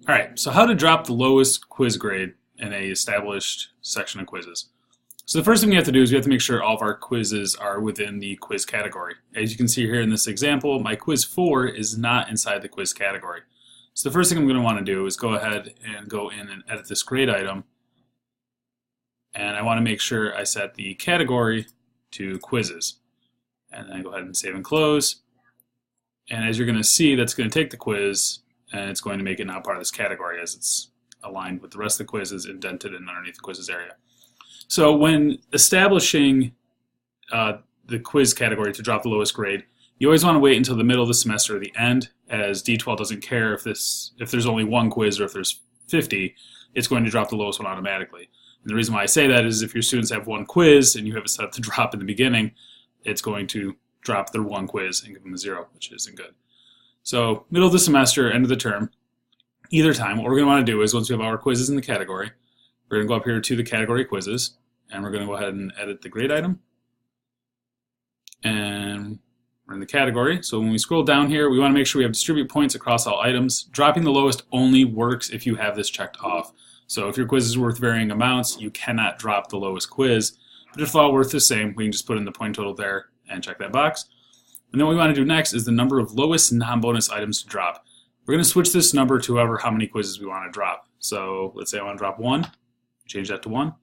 All right, so how to drop the lowest quiz grade in a established section of quizzes. So the first thing we have to do is we have to make sure all of our quizzes are within the quiz category. As you can see here in this example, my quiz 4 is not inside the quiz category. So the first thing I'm going to want to do is go ahead and go in and edit this grade item. And I want to make sure I set the category to quizzes. And then I go ahead and save and close. And as you're going to see, that's going to take the quiz and it's going to make it now part of this category as it's aligned with the rest of the quizzes, indented and underneath the quizzes area. So when establishing the quiz category to drop the lowest grade, you always want to wait until the middle of the semester or the end, as D2L doesn't care if there's only one quiz or if there's 50, it's going to drop the lowest one automatically. And the reason why I say that is if your students have one quiz and you have it set up to drop in the beginning, it's going to drop their one quiz and give them a 0, which isn't good. So middle of the semester, end of the term, either time, what we're going to want to do is once we have our quizzes in the category, we're going to go up here to the category quizzes, and we're going to go ahead and edit the grade item. And we're in the category. So when we scroll down here, we want to make sure we have distribute points across all items. Dropping the lowest only works if you have this checked off. So if your quiz is worth varying amounts, you cannot drop the lowest quiz. But if all worth the same, we can just put in the point total there and check that box. And then what we want to do next is the number of lowest non-bonus items to drop. We're going to switch this number to how many quizzes we want to drop. So let's say I want to drop 1. Change that to 1.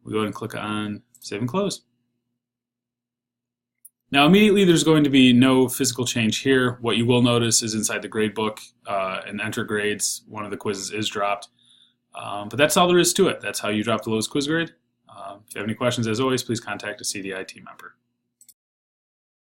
We go ahead and click on Save and Close. Now immediately there's going to be no physical change here. What you will notice is inside the grade book and enter grades, one of the quizzes is dropped. But that's all there is to it. That's how you drop the lowest quiz grade. If you have any questions, as always, please contact a CDI team member.